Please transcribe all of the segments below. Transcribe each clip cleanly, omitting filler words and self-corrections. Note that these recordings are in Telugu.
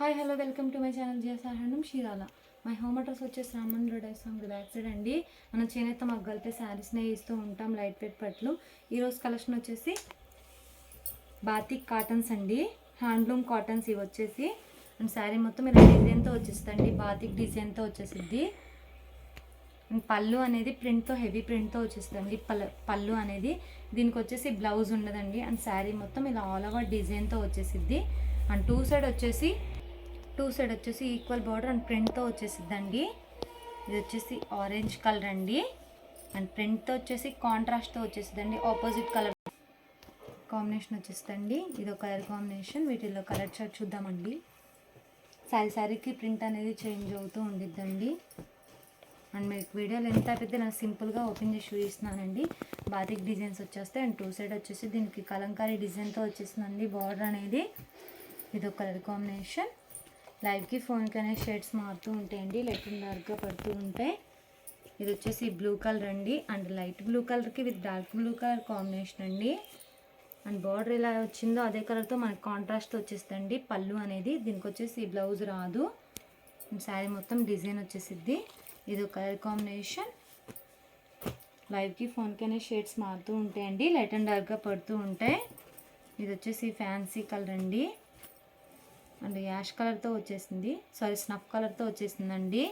Hi hello welcome to my channel GSR handloom Chirala. My home address వచ్చేసి రామన్ రోడ్ ఐసాంగ్ బ్యాక్ సైడ్ అండి. మనం చేనేత మగ్గలపై శారీస్నే ఇస్తూ ఉంటాం, లైట్ వెయిట్ పట్లు. ఈరోజు కలెక్షన్ వచ్చేసి బాతిక్ కాటన్స్ అండి, హ్యాండ్లూమ్ కాటన్స్. ఇవి వచ్చేసి అండ్ శారీ మొత్తం ఇలా డిజైన్తో వచ్చేస్తుంది, బాతిక్ డిజైన్తో వచ్చేసిద్ది. అండ్ పళ్ళు అనేది ప్రింట్తో, హెవీ ప్రింట్తో వచ్చేస్తుంది పళ్ళు అనేది. దీనికి వచ్చేసి బ్లౌజ్ ఉండదండి. అండ్ శారీ మొత్తం ఇలా ఆల్ ఓవర్ డిజైన్తో వచ్చేసిద్ది. అండ్ టూ సైడ్ వచ్చేసి ఈక్వల్ బార్డర్ అండ్ ప్రింట్తో వచ్చేసిద్దండి. ఇది వచ్చేసి ఆరెంజ్ కలర్ అండి. అండ్ ప్రింట్తో వచ్చేసి కాంట్రాస్ట్తో వచ్చేసిద్దండి, ఆపోజిట్ కలర్ కాంబినేషన్ వచ్చేస్తుందండి. ఇది ఒక కలర్ కాంబినేషన్. వీటిల్లో కలర్ చార్ట్ చూద్దామండి. శారీకి ప్రింట్ అనేది చేంజ్ అవుతూ ఉండిద్దండి. అండ్ మీకు వీడియోలో ఎంత పెద్ద నేను సింపుల్గా ఓపెన్ చేసి చూపిస్తున్నానండి. బాతిక్ డిజైన్స్ వచ్చేస్తాయి. అండ్ టూ సైడ్ వచ్చేసి దీనికి కలంకారీ డిజైన్తో వచ్చేసిందండి బార్డర్ అనేది. ఇది ఒక కలర్ కాంబినేషన్. లైవ్కి ఫోన్కి అనే షేడ్స్ మారుతూ ఉంటాయండి, లైట్ అండ్ డార్క్గా పడుతూ ఉంటాయి. ఇది వచ్చేసి బ్లూ కలర్ అండి. అండ్ లైట్ బ్లూ కలర్కి with dark blue colour combination అండి. అండ్ బార్డర్ ఎలా వచ్చిందో అదే కలర్తో మనకి కాంట్రాస్ట్ వచ్చేస్తుంది పళ్ళు అనేది. దీనికి వచ్చేసి బ్లౌజ్ రాదు. శారీ మొత్తం డిజైన్ వచ్చేసిద్ది. ఇది ఒక కలర్ కాంబినేషన్. లైవ్కి ఫోన్కి అనే షేడ్స్ మారుతూ ఉంటాయండి, లైట్ అండ్ డార్క్గా పడుతూ ఉంటాయి. ఇది వచ్చేసి ఫ్యాన్సీ కలర్ అండి. అండ్ యాష్ కలర్తో వచ్చేసింది, స్నఫ్ కలర్తో వచ్చేసిందండి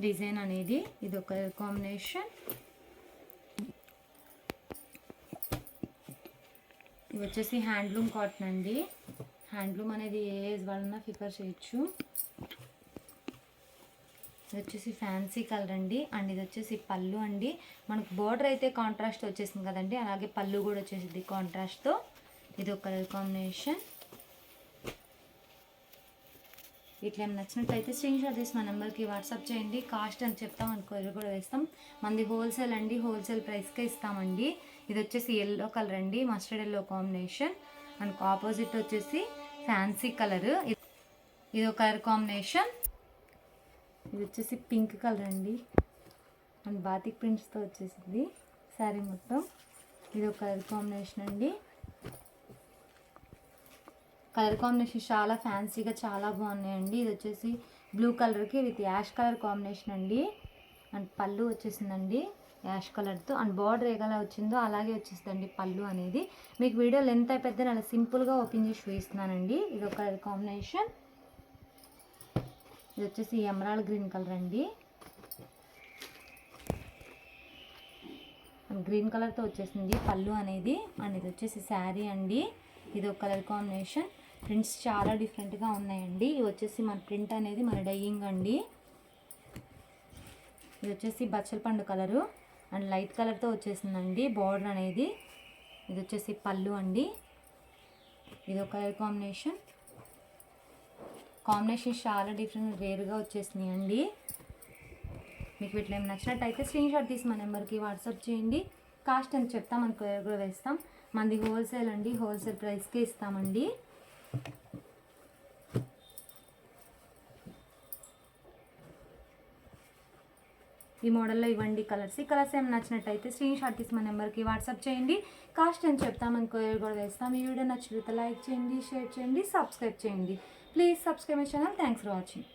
డిజైన్ అనేది. ఇది ఒక కలర్ కాంబినేషన్. ఇది వచ్చేసి హ్యాండ్లూమ్ కాటన్ అండి. హ్యాండ్లూమ్ అనేది ఏ ఏజ్ వాళ్ళన్నా ప్రిఫర్ చేయొచ్చు. ఇది వచ్చేసి ఫ్యాన్సీ కలర్ అండి. అండ్ ఇది వచ్చేసి పళ్ళు అండి. మనకు బోర్డర్ అయితే కాంట్రాస్ట్ వచ్చేసింది కదండి, అలాగే పళ్ళు కూడా వచ్చేసింది కాంట్రాస్ట్తో. ఇది ఒక కలర్ కాంబినేషన్. ఇట్లా ఏమైనా నచ్చినట్లయితే స్క్రీన్ షాట్ తీసి మా నెంబర్కి వాట్సాప్ చేయండి. కాస్ట్ అని చెప్తాం, కొరియర్ కూడా వేస్తాం. మనది హోల్సేల్ అండి, హోల్సేల్ ప్రైస్కే ఇస్తామండి. ఇది వచ్చేసి ఎల్లో కలర్ అండి, mustard yellow combination. And opposite వచ్చేసి ఫ్యాన్సీ కలర్. ఇది ఒక కలర్ కాంబినేషన్. ఇది వచ్చేసి పింక్ కలర్ అండి. అండ్ బాతిక్ ప్రింట్స్తో వచ్చేసింది శారీ మొత్తం. ఇది ఒక కలర్ కాంబినేషన్ అండి. కలర్ కాంబినేషన్ చాలా ఫ్యాన్సీగా చాలా బాగున్నాయండి. ఇది వచ్చేసి బ్లూ కలర్కి విత్ యాష్ కలర్ కాంబినేషన్ అండి. అండ్ పళ్ళు వచ్చేసిందండి యాష్ కలర్తో. అండ్ బార్డర్ ఎలా వచ్చిందో అలాగే వచ్చేసిందండి పళ్ళు అనేది. మీకు వీడియో లెంత్ అయిపోతే నేను సింపుల్గా ఓపెన్ చేసి చూపిస్తున్నానండి. ఇది ఒక కలర్ కాంబినేషన్. ఇది వచ్చేసి ఎమరాల్డ్ గ్రీన్ కలర్ అండి. గ్రీన్ కలర్తో వచ్చేసింది పళ్ళు అనేది. అండ్ ఇది వచ్చేసి శారీ అండి. ఇది ఒక కలర్ కాంబినేషన్. ప్రింట్స్ చాలా డిఫరెంట్గా ఉన్నాయండి. ఇవి వచ్చేసి మన ప్రింట్ అనేది మన డైయింగ్ అండి. ఇది వచ్చేసి బచ్చల పండు కలరు అండ్ లైట్ కలర్తో వచ్చేసిందండి బార్డర్ అనేది. ఇది వచ్చేసి పళ్ళు అండి. ఇది ఒక కలర్ కాంబినేషన్. కాంబినేషన్ చాలా డిఫరెంట్ రేర్గా వచ్చేసినాయి అండి. మీకు వీటిలో ఏమి నచ్చినట్టయితే స్క్రీన్ షాట్ తీసి మా నెంబర్కి వాట్సాప్ చేయండి. కాస్ట్ అని చెప్తాం, మనకు కొరియర్ కూడా వేస్తాం. మనది హోల్సేల్ అండి, హోల్సేల్ ప్రైస్కే ఇస్తామండి. ఈ మోడల్లో ఇవ్వండి కలర్స్. ఈ కలర్స్ ఏమైనా నచ్చినట్టయితే స్క్రీన్ షాట్ తీసి మా నెంబర్కి వాట్సాప్ చేయండి. కాస్ట్ అని చెప్తాం, మనకు కొరియర్ కూడా వేస్తాం. ఈ వీడియో నచ్చితే లైక్ చేయండి, షేర్ చేయండి, సబ్స్క్రైబ్ చేయండి. Please subscribe my channel. Thanks for watching.